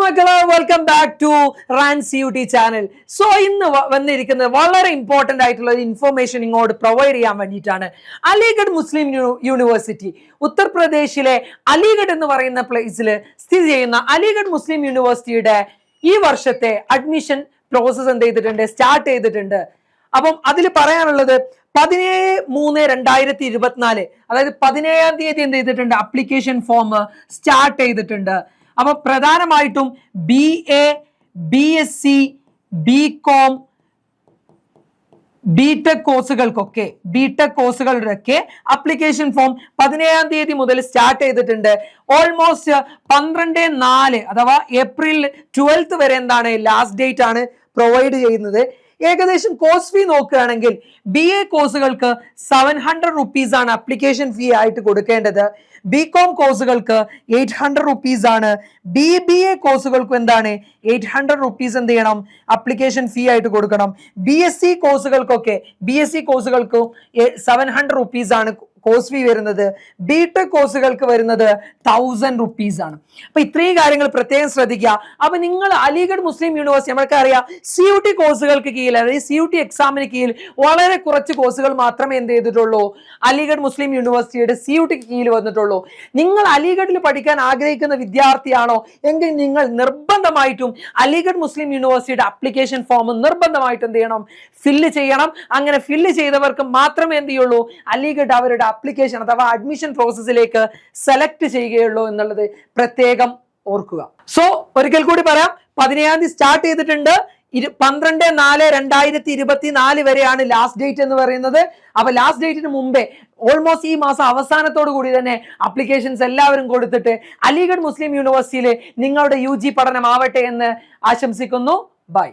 മക്കളെ, welcome back to Ran CUT channel. So ഇന്ന് വന്നിരിക്കുന്നത് വളരെ ഇമ്പോർട്ടന്റ് ആയിട്ടുള്ള ഒരു ഇൻഫർമേഷൻ ഇങ്ങോട്ട് പ്രൊവൈഡ് ചെയ്യാൻ വേണ്ടിയിട്ടാണ്. അലിഗഡ് മുസ്ലിം യൂണിവേഴ്സിറ്റി, ഉത്തർപ്രദേശിലെ അലിഗഡ് എന്ന് പറയുന്ന പ്ലേസിൽ സ്ഥിതി ചെയ്യുന്ന അലിഗഡ് മുസ്ലിം യൂണിവേഴ്സിറ്റിയുടെ ഈ വർഷത്തെ അഡ്മിഷൻ പ്രോസസ് എന്ത് ചെയ്തിട്ടുണ്ട്, സ്റ്റാർട്ട് ചെയ്തിട്ടുണ്ട്. അപ്പം അതിൽ പറയാനുള്ളത് 17/3/2024, അതായത് 17-ാം തീയതി എന്ത് ചെയ്തിട്ടുണ്ട്, അപ്ലിക്കേഷൻ ഫോം സ്റ്റാർട്ട് ചെയ്തിട്ടുണ്ട്. അപ്പൊ പ്രധാനമായിട്ടും BA, BSc, BCom, BTech കോഴ്സുകളുടെ അപ്ലിക്കേഷൻ ഫോം 17-ാം തീയതി മുതൽ സ്റ്റാർട്ട് ചെയ്തിട്ടുണ്ട്. ഓൾമോസ്റ്റ് 12/4 അഥവാ ഏപ്രിൽ 12th വരെ എന്താണ് ലാസ്റ്റ് ഡേറ്റ് ആണ് പ്രൊവൈഡ് ചെയ്യുന്നത്. ഏകദേശം കോഴ്സ് ഫീ നോക്കുകയാണെങ്കിൽ BA കോഴ്സുകൾക്ക് 700 rupees ആണ് അപ്ലിക്കേഷൻ ഫീ ആയിട്ട് കൊടുക്കേണ്ടത്. BCom കോഴ്സുകൾക്ക് 800 rupees ആണ്. BBA കോഴ്സുകൾക്ക് എന്താണ് 800 rupees എന്ത് ചെയ്യണം, അപ്ലിക്കേഷൻ ഫീ ആയിട്ട് കൊടുക്കണം. BSc കോഴ്സുകൾക്ക് 700 rupees ആണ് കോഴ്സ് ഫീ വരുന്നത്. BTech കോഴ്സുകൾക്ക് വരുന്നത് 1000 rupees ആണ്. അപ്പൊ ഇത്രയും കാര്യങ്ങൾ പ്രത്യേകം ശ്രദ്ധിക്കുക. അപ്പൊ നിങ്ങൾ അലിഗഡ് മുസ്ലിം യൂണിവേഴ്സിറ്റി, നമ്മൾക്കറിയാം CUT കോഴ്സുകൾക്ക് കീഴിൽ, അതായത് CUT എക്സാമിന് കീഴിൽ വളരെ കുറച്ച് കോഴ്സുകൾ മാത്രമേ എന്ത് ചെയ്തിട്ടുള്ളൂ, അലിഗഡ് മുസ്ലിം യൂണിവേഴ്സിറ്റിയുടെ CUT കീഴിൽ വന്നിട്ടുള്ളൂ. നിങ്ങൾ അലിഗഡിൽ പഠിക്കാൻ ആഗ്രഹിക്കുന്ന വിദ്യാർത്ഥിയാണോ എങ്കിൽ നിങ്ങൾ നിർബന്ധമായിട്ടും അലിഗഡ് മുസ്ലിം യൂണിവേഴ്സിറ്റിയുടെ അപ്ലിക്കേഷൻ ഫോം നിർബന്ധമായിട്ടും എന്ത് ചെയ്യണം, ഫില്ല് ചെയ്യണം. അങ്ങനെ ഫില്ല് ചെയ്തവർക്ക് മാത്രമേ എന്ത് ചെയ്യുള്ളൂ, അലിഗഡ് അവരുടെ അപ്ലിക്കേഷൻ അഥവാ അഡ്മിഷൻ പ്രോസസ്സിലേക്ക് സെലക്ട് ചെയ്യുകയുള്ളൂ എന്നുള്ളത് പ്രത്യേകം ഓർക്കുക. സോ ഒരിക്കൽ കൂടി പറയാം, 17-ാം തീയതി സ്റ്റാർട്ട് ചെയ്തിട്ടുണ്ട്. 12/4/2024 വരെയാണ് ലാസ്റ്റ് ഡേറ്റ് എന്ന് പറയുന്നത്. അപ്പൊ ലാസ്റ്റ് ഡേറ്റിന് മുമ്പേ ഓൾമോസ്റ്റ് ഈ മാസം അവസാനത്തോടു കൂടി തന്നെ അപ്ലിക്കേഷൻസ് എല്ലാവരും കൊടുത്തിട്ട് അലിഗഡ് മുസ്ലിം യൂണിവേഴ്സിറ്റിയിലെ നിങ്ങളുടെ UG പഠനം ആവട്ടെ എന്ന് ആശംസിക്കുന്നു. ബൈ.